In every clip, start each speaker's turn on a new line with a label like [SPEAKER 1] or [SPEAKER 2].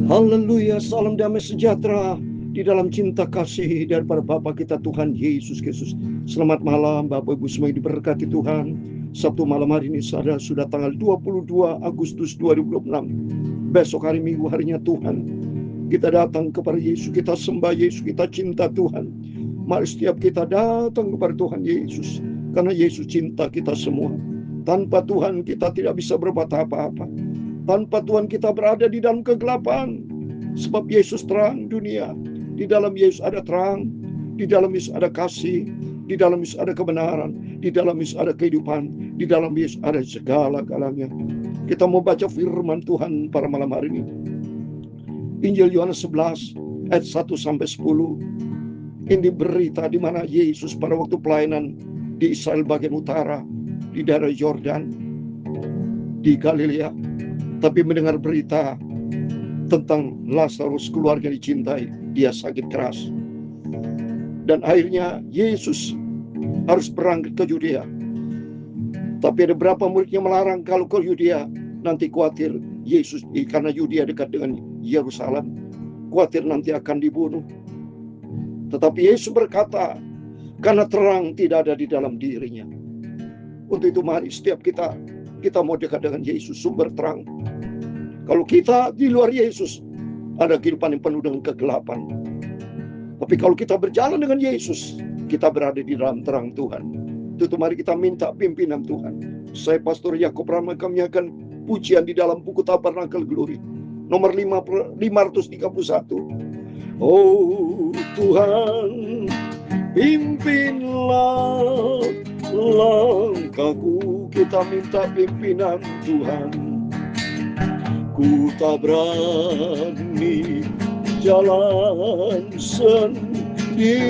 [SPEAKER 1] Haleluya, salam damai sejahtera di dalam cinta kasih daripada Bapa kita Tuhan Yesus Kristus. Selamat malam Bapak Ibu semua yang diberkati Tuhan. Sabtu malam hari ini sudah tanggal 22 Agustus 2026. Besok hari Minggu, harinya Tuhan. Kita datang kepada Yesus, kita sembah Yesus, kita cinta Tuhan. Mari setiap kita datang kepada Tuhan Yesus, karena Yesus cinta kita semua. Tanpa Tuhan kita tidak bisa berbuat apa-apa. Tanpa Tuhan kita berada di dalam kegelapan. Sebab Yesus terang dunia. Di dalam Yesus ada terang. Di dalam Yesus ada kasih. Di dalam Yesus ada kebenaran. Di dalam Yesus ada kehidupan. Di dalam Yesus ada segala-galanya. Kita mau baca firman Tuhan pada malam hari ini. Injil Yohanes 11 ayat 1-10. Ini berita di mana Yesus pada waktu pelayanan di Israel bagian utara, di daerah Yordan, di Galilea, tapi mendengar berita tentang Lazarus, keluarga dicintai, dia sakit keras. Dan akhirnya Yesus harus berangkat ke Yudea. Tapi ada beberapa muridnya melarang kalau ke Yudea, nanti khawatir Yesus, karena Yudea dekat dengan Yerusalem, khawatir nanti akan dibunuh. Tetapi Yesus berkata, karena terang tidak ada di dalam dirinya. Untuk itu mari setiap kita mau dekat dengan Yesus, sumber terang. Kalau kita di luar Yesus, ada kehidupan yang penuh dengan kegelapan. Tapi kalau kita berjalan dengan Yesus, kita berada di dalam terang Tuhan. Itu mari kita minta pimpinan Tuhan. Saya Pastor Yakob Rama, kami akan pujian di dalam buku Tabernakel Glory nomor 531. Oh Tuhan, pimpinlah langkahku, kita minta pimpinan Tuhan. Ku tak berani jalan sendiri,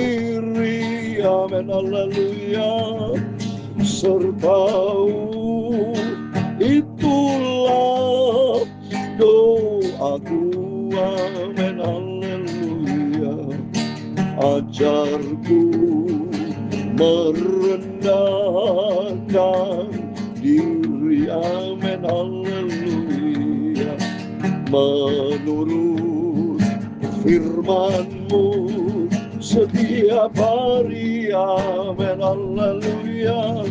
[SPEAKER 1] amin, haleluya. Sertau itulah doaku, amin, haleluya. Ajarku merendahkan diri, amin, haleluya. Menurut firman-Mu setiap hari, amin, haleluya.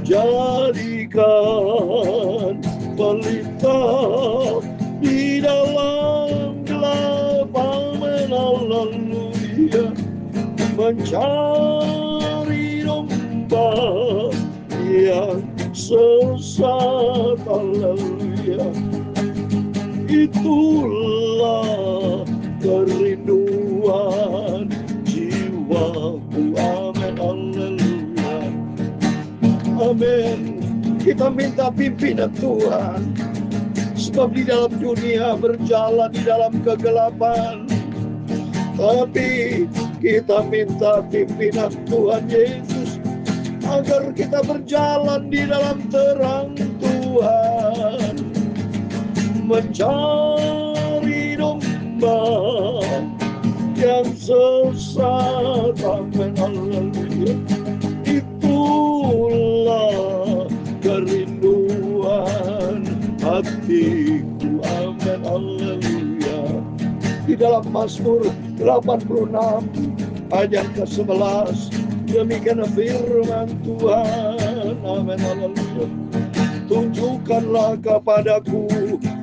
[SPEAKER 1] Jadikan pelita di dalam gelap, amin, haleluya. Mencari domba yang sesat, haleluya. Itulah kerinduan jiwaku, amin, haleluya. Amin. Kita minta pimpinan Tuhan, sebab di dalam dunia berjalan di dalam kegelapan. Tapi kita minta pimpinan Tuhan Yesus, agar kita berjalan di dalam terang Tuhan. Mencari domba yang sesat, amin, haleluya. Itulah kerinduan hatiku, amin, haleluya. Di dalam Mazmur 86 ayat ke-11, demikian firman Tuhan, amin, haleluya. Tunjukkanlah kepadaku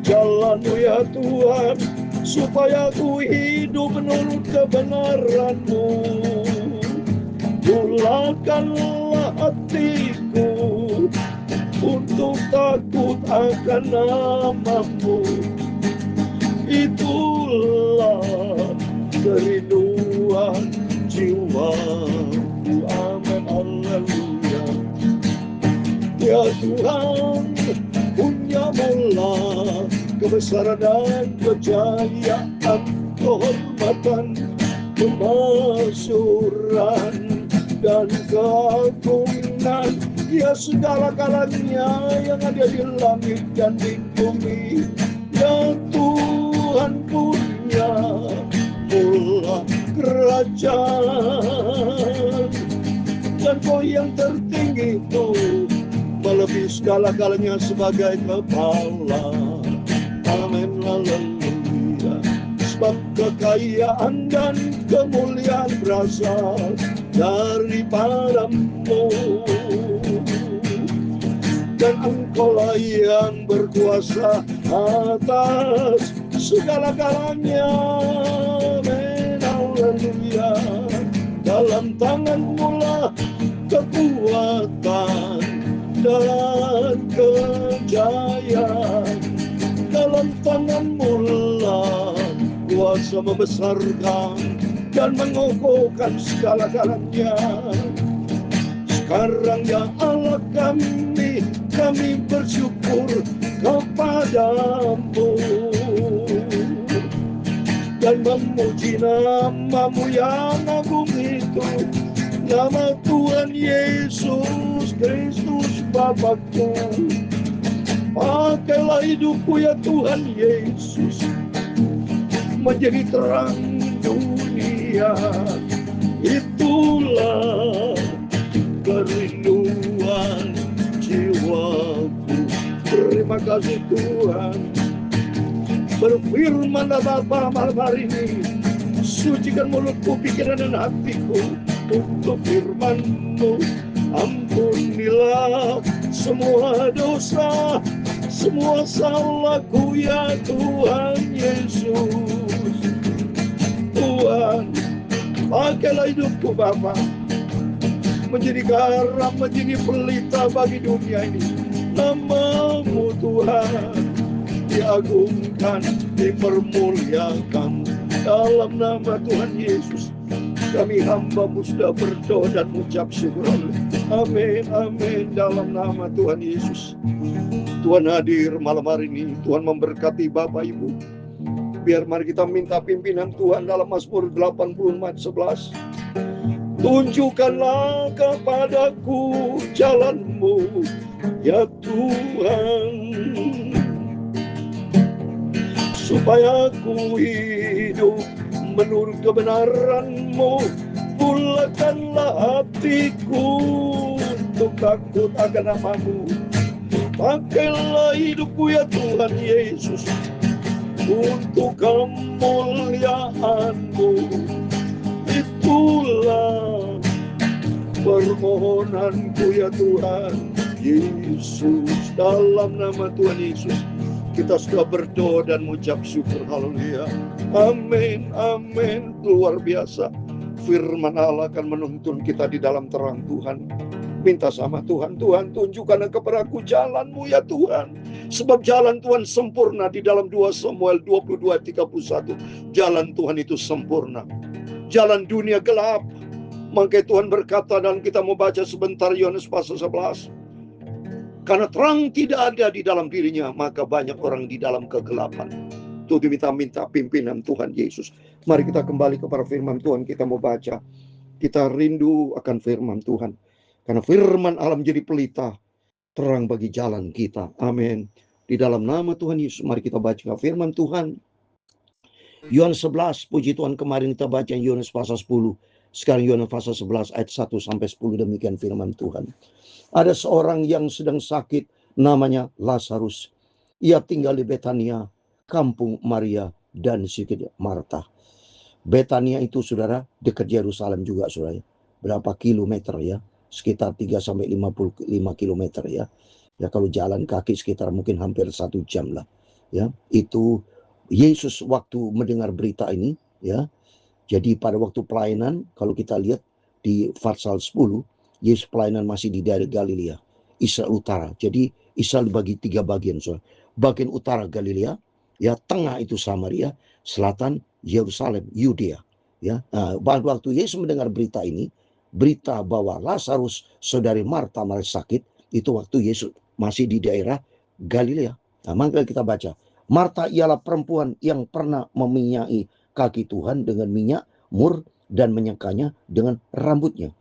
[SPEAKER 1] jalan-Mu ya Tuhan, supaya ku hidup menurut kebenaran-Mu. Mulakanlah hatiku untuk takut akan nama-Mu. Itulah kerinduan jiwaku, amin, haleluya. Ya Tuhan, punya mula kebesaran dan kejayaan, kehormatan, kemasyuran dan keagungan, ya segala-galanya yang ada di langit dan di bumi. Ya Tuhan, punya mula kerajaan, dan Kau yang tertinggi itu melebihi segala-galanya sebagai kepala, amin, haleluya. kekayaan dan kemuliaan berasal daripadamu, dan Engkaulah yang berkuasa atas segala-galanya. Amin, haleluya. Dalam tangan-Mu lah kekuatan dan kejayaan, dalam tangan-Mu lah kuasa membesarkan dan mengokohkan segala-galanya. Sekarang ya Allah kami bersyukur kepadamu dan memuji nama-Mu yang agung itu, nama Tuhan Yesus Kristus Bapakku. Pakailah hidupku ya Tuhan Yesus, menjadi terang dunia. Itulah kerinduan jiwaku. Terima kasih Tuhan. Berfirmanlah Bapa malam hari ini, sucikan mulutku, pikiran dan hatiku untuk firman-Mu. Ampunilah semua dosa, semua salahku ya Tuhan Yesus. Tuhan, pakailah hidupku Bapa, menjadi garam, menjadi pelita bagi dunia ini. Nama-Mu Tuhan diagungkan, dipermuliakan. Dalam nama Tuhan Yesus kami hamba-Mu sudah berdoa dan mengucap syukur. Amin, amin. Dalam nama Tuhan Yesus, Tuhan hadir malam hari ini. Tuhan memberkati Bapak Ibu. Biar mari kita minta pimpinan Tuhan dalam Mazmur 84:11. Tunjukkanlah kepadaku jalan-Mu ya Tuhan, supaya aku hidup menurut kebenaran-Mu. Bulatkanlah hatiku untuk takut akan nama-Mu. Pakailah hidupku ya Tuhan Yesus untuk kemuliaan-Mu. Itulah permohonanku ya Tuhan Yesus. Dalam nama Tuhan Yesus kita sudah berdoa dan mengucap syukur. Haleluya. Amin, amin. Luar biasa. Firman Allah akan menuntun kita di dalam terang Tuhan. Minta sama Tuhan, Tuhan tunjukkan kepadaku jalan-Mu ya Tuhan. Sebab jalan Tuhan sempurna. Di dalam 2 Samuel 22:31. Jalan Tuhan itu sempurna. Jalan dunia gelap. Maka Tuhan berkata, dan kita mau baca sebentar Yohanes pasal 11. Karena terang tidak ada di dalam dirinya, maka banyak orang di dalam kegelapan. Tuh minta pimpinan Tuhan Yesus. Mari kita kembali kepada firman Tuhan. Kita mau baca. Kita rindu akan firman Tuhan. Karena firman Allah menjadi pelita, terang bagi jalan kita. Amin. Di dalam nama Tuhan Yesus, mari kita baca firman Tuhan. Yohanes 11, puji Tuhan, kemarin kita baca Yohanes pasal 10. Sekarang Yohanes pasal 11 ayat 1-10, demikian firman Tuhan. Ada seorang yang sedang sakit, namanya Lazarus. Ia tinggal di Betania, kampung Maria dan sedikit Marta. Betania itu saudara dekat Yerusalem juga saudara. Berapa kilometer ya? Sekitar 3-55 kilometer ya. Ya kalau jalan kaki sekitar mungkin hampir 1 jam lah. Ya, itu Yesus waktu mendengar berita ini ya. Jadi pada waktu pelayanan kalau kita lihat di pasal 10, Yesus pelayanan masih di daerah Galilea, Israel Utara. Jadi Israel dibagi 3 bagian. So, bagian utara Galilea, ya tengah itu Samaria, selatan Yerusalem, Yudea. Ya, nah, waktu Yesus mendengar berita ini, berita bahwa Lazarus saudari Marta sakit, itu waktu Yesus masih di daerah Galilea. Nah, maka kita baca. Marta ialah perempuan yang pernah meminyaki kaki Tuhan dengan minyak mur dan menyekanya dengan rambutnya.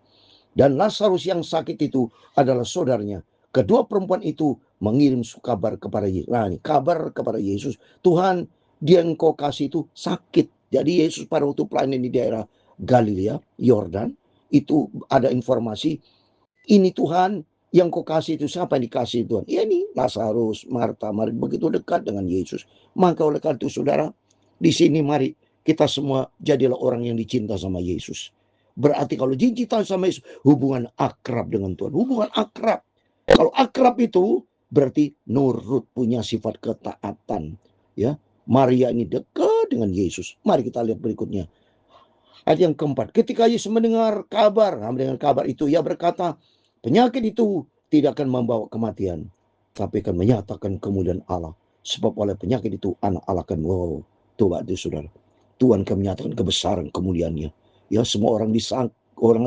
[SPEAKER 1] Dan Lazarus yang sakit itu adalah saudaranya. Kedua perempuan itu mengirim kabar kepada Yesus. Nah, ini kabar kepada Yesus. Tuhan, dia engkau kasih itu sakit. Jadi Yesus pada waktu pelayanan di daerah Galilea, Yordan, itu ada informasi. Ini Tuhan, yang kau kasih itu siapa yang dikasih Tuhan? Ya ini Lazarus, Marta, begitu dekat dengan Yesus. Maka oleh karena itu saudara, di sini mari kita semua jadilah orang yang dicinta sama Yesus. Berarti kalau dicinta sama Yesus, hubungan akrab dengan Tuhan. Hubungan akrab. Kalau akrab itu berarti nurut, punya sifat ketaatan. Ya, Maria ini dekat dengan Yesus. Mari kita lihat berikutnya. Ayat yang keempat, ketika Yesus mendengar kabar itu, ia berkata, penyakit itu tidak akan membawa kematian, tapi akan menyatakan kemuliaan Allah. Sebab oleh penyakit itu anak Allah akan Tuhan itu saudara. Tuhan akan menyatakan kebesaran kemuliaannya. Ya, semua orang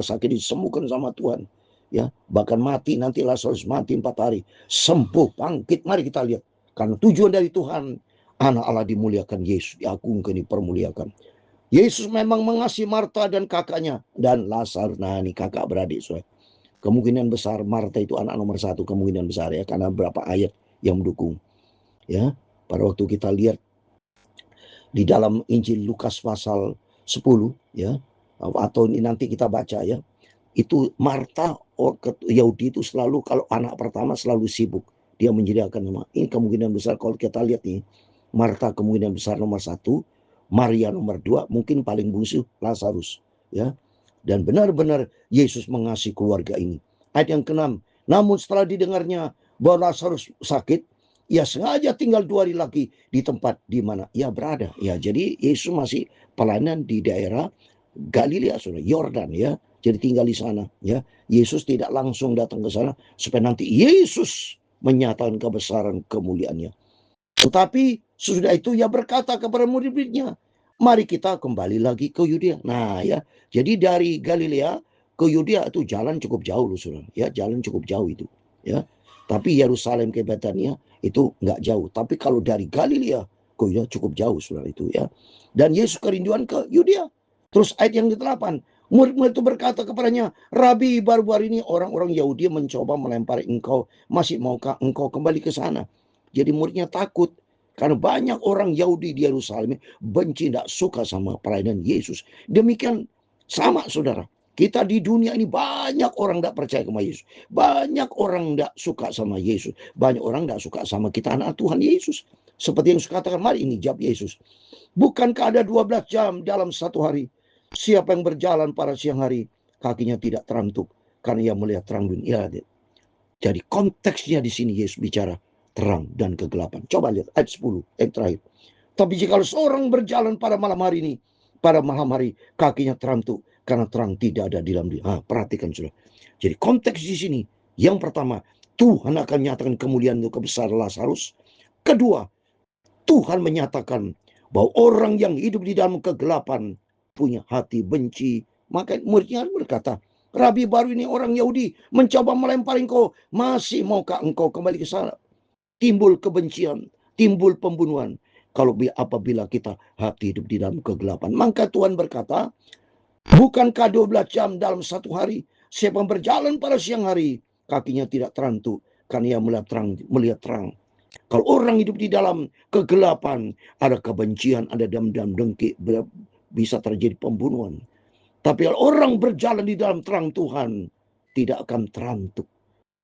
[SPEAKER 1] sakit disembuhkan sama Tuhan. Ya, bahkan mati, nanti Lazarus mati 4 hari, sembuh, bangkit. Mari kita lihat. Karena tujuan dari Tuhan, anak Allah dimuliakan, Yesus diagungkan, dipermuliakan. Yesus memang mengasihi Marta dan kakaknya dan Lazarus. Nah, ini kakak beradik, saudara. Kemungkinan besar Marta itu anak nomor 1, kemungkinan besar ya, karena berapa ayat yang mendukung. Ya, pada waktu kita lihat di dalam Injil Lukas pasal 10 ya, atau ini nanti kita baca ya, itu Marta Yahudi itu selalu kalau anak pertama selalu sibuk, dia menyediakan nama. Ini kemungkinan besar kalau kita lihat nih, Marta kemungkinan besar nomor 1, Maria nomor 2, mungkin paling bungsu Lazarus ya. Dan benar-benar Yesus mengasihi keluarga ini. Ayat yang ke-6, namun setelah didengarnya bahwa Lazarus sakit, ia sengaja tinggal 2 hari lagi di tempat di mana ia berada. Ya, jadi Yesus masih pelayanan di daerah Galilea, saudara, Yordan ya. Jadi tinggal di sana ya. Yesus tidak langsung datang ke sana supaya nanti Yesus menyatakan kebesaran kemuliaannya. Tetapi sesudah itu ia berkata kepada murid-muridnya, mari kita kembali lagi ke Yudea. Nah ya, jadi dari Galilea ke Yudea itu jalan cukup jauh loh saudara. Ya, jalan cukup jauh itu. Ya, tapi Yerusalem ke Betania itu nggak jauh. Tapi kalau dari Galilea ke Yudea cukup jauh saudara itu ya. Dan Yesus kerinduan ke Yudea. Terus ayat yang ke-8, murid-murid itu berkata kepadanya, Rabi, baru-baru ini orang-orang Yahudi mencoba melempari engkau. Masih maukah engkau kembali ke sana? Jadi muridnya takut. Karena banyak orang Yahudi di Yerusalem benci, tidak suka sama pelayanan Yesus. Demikian sama saudara. Kita di dunia ini banyak orang tidak percaya sama Yesus. Banyak orang tidak suka sama Yesus. Banyak orang tidak suka sama kita anak Tuhan Yesus. Seperti yang saya katakan, mari ini jawab Yesus. Bukankah ada 12 jam dalam satu hari? Siapa yang berjalan pada siang hari, kakinya tidak terantuk. Karena ia melihat terang dunia. Jadi konteksnya di sini Yesus bicara terang dan kegelapan. Coba lihat ayat 10 yang terakhir. Tapi jika seorang berjalan pada malam hari ini, pada malam hari kakinya terantuk karena terang tidak ada di dalam dia. Perhatikan sudah. Jadi konteks di sini, yang pertama, Tuhan akan menyatakan kemuliaan untuk kebesaran Lazarus. Kedua, Tuhan menyatakan bahwa orang yang hidup di dalam kegelapan punya hati benci. Maka muridnya berkata, Rabi, baru ini orang Yahudi mencoba melempari engkau, masih maukah engkau kembali ke sana? Timbul kebencian, timbul pembunuhan. Kalau apabila kita hati hidup di dalam kegelapan. Maka Tuhan berkata, bukankah 12 jam dalam satu hari? Siapa yang berjalan pada siang hari, kakinya tidak terantuk, karena ia melihat terang. Kalau orang hidup di dalam kegelapan, ada kebencian, ada dendam-dengki, bisa terjadi pembunuhan. Tapi kalau orang berjalan di dalam terang Tuhan, tidak akan terantuk.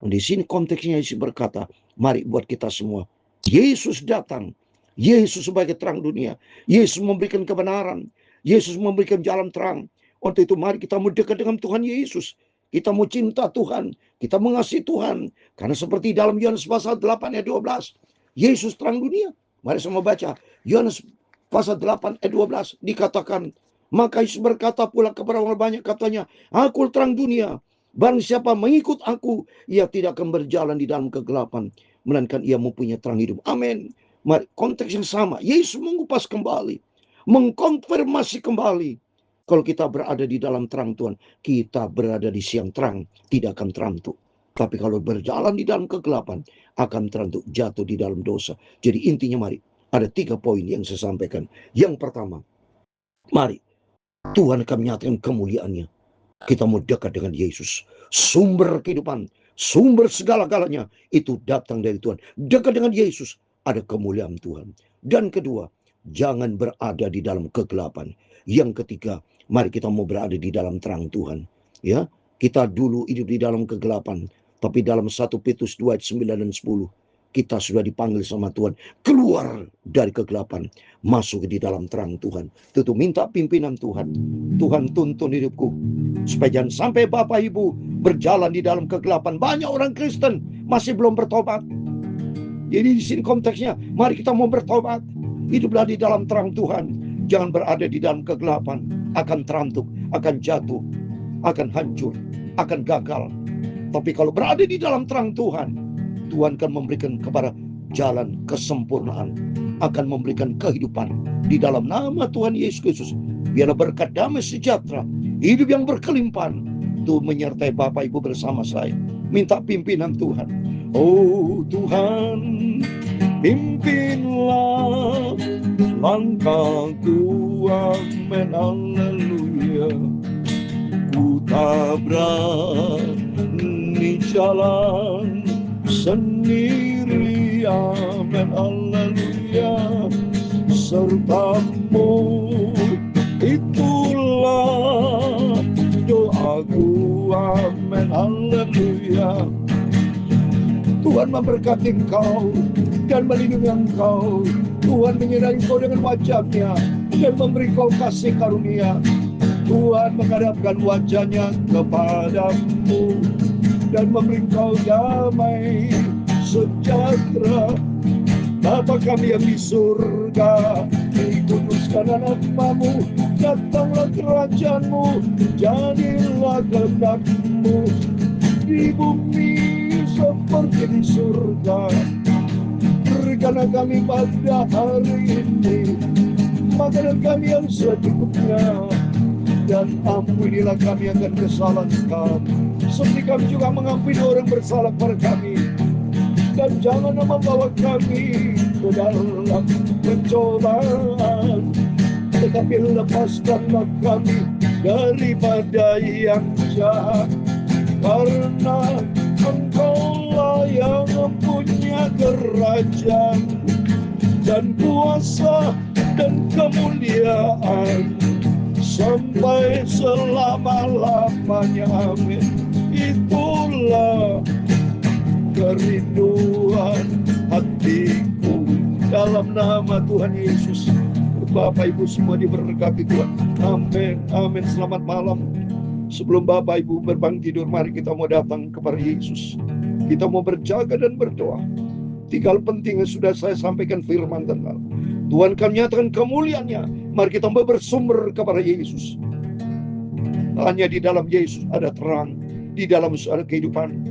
[SPEAKER 1] Di sini konteksnya Yesus berkata, mari buat kita semua. Yesus datang. Yesus sebagai terang dunia. Yesus memberikan kebenaran. Yesus memberikan jalan terang. Untuk itu mari kita mau dekat dengan Tuhan Yesus. Kita mau cinta Tuhan. Kita mengasihi Tuhan. Karena seperti dalam Yohanes pasal 8 ayat 12. Yesus terang dunia. Mari semua baca. Yohanes pasal 8 ayat 12 dikatakan. Maka Yesus berkata pula kepada orang banyak katanya. Aku terang dunia. Barang siapa mengikut aku, ia tidak akan berjalan di dalam kegelapan, melainkan ia mempunyai terang hidup. Amin. Mari, konteks yang sama. Yesus mengupas kembali, mengkonfirmasi kembali. Kalau kita berada di dalam terang Tuhan, kita berada di siang terang, tidak akan terantuk. Tapi kalau berjalan di dalam kegelapan, akan terantuk, jatuh di dalam dosa. Jadi intinya mari, ada 3 poin yang saya sampaikan. Yang pertama, mari, Tuhan akan menyatakan kemuliaannya. Kita mau dekat dengan Yesus. Sumber kehidupan, sumber segala-galanya itu datang dari Tuhan. Dekat dengan Yesus, ada kemuliaan Tuhan. Dan kedua, jangan berada di dalam kegelapan. Yang ketiga, mari kita mau berada di dalam terang Tuhan. Ya, kita dulu hidup di dalam kegelapan, tapi dalam 1 Petrus 2 ayat 9 dan 10, Kita sudah dipanggil sama Tuhan keluar dari kegelapan, masuk di dalam terang Tuhan. Tentu minta pimpinan Tuhan. Tuhan tuntun hidupku supaya jangan sampai Bapak Ibu berjalan di dalam kegelapan. Banyak orang Kristen masih belum bertobat. Jadi di sini konteksnya, mari kita mau bertobat. Hiduplah di dalam terang Tuhan. Jangan berada di dalam kegelapan. Akan terantuk, akan jatuh, akan hancur, akan gagal. Tapi kalau berada di dalam terang Tuhan, Tuhan akan memberikan kepada jalan kesempurnaan, akan memberikan kehidupan di dalam nama Tuhan Yesus Kristus. Biarlah berkat damai sejahtera, hidup yang berkelimpahan itu menyertai Bapak Ibu bersama saya. Minta pimpinan Tuhan. Oh Tuhan, pimpinlah langkahku, amin, haleluya. Ku tak berani jalan sendiri, amin, haleluya. Sertamu itulah doaku, amin, haleluya. Tuhan memberkati engkau dan melindungi engkau. Tuhan menyertai engkau dengan wajah-Nya dan memberi kau kasih karunia. Tuhan menghadapkan wajah-Nya kepadamu dan memberi kau damai sejahtera. Bapa kami yang di surga, dikuduskan namamu, datanglah kerajaan-Mu, jadilah kehendak-Mu di bumi seperti di surga. Berikanlah kami pada hari ini makanan kami yang secukupnya, dan ampunilah kami akan kesalahan kami, seperti kami juga mengampuni orang bersalah kepada kami. Dan jangan membawa kami ke dalam pencobaan, tetapi lepaskanlah kami daripada yang jahat. Karena Engkaulah yang mempunyai kerajaan dan kuasa dan kemuliaan sampai selama-lamanya, amin. Itulah kerinduan hatiku dalam nama Tuhan Yesus. Bapak Ibu semua diberkati Tuhan, amin, amin. Selamat malam. Sebelum Bapak Ibu berbang tidur, mari kita mau datang kepada Yesus. Kita mau berjaga dan berdoa. 3 hal penting yang sudah saya sampaikan firman tentang Tuhan akan menyatakan kemuliaan-Nya. Mari kita mau bersumber kepada Yesus. Hanya di dalam Yesus ada terang, di dalam Yesus ada kehidupan.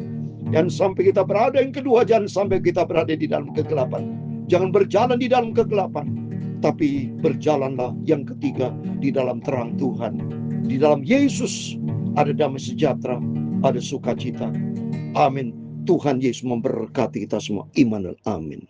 [SPEAKER 1] Dan sampai kita berada yang kedua, jangan sampai kita berada di dalam kegelapan. Jangan berjalan di dalam kegelapan, tapi berjalanlah yang ketiga di dalam terang Tuhan. Di dalam Yesus ada damai sejahtera, ada sukacita. Amin. Tuhan Yesus memberkati kita semua. Immanuel. Amin.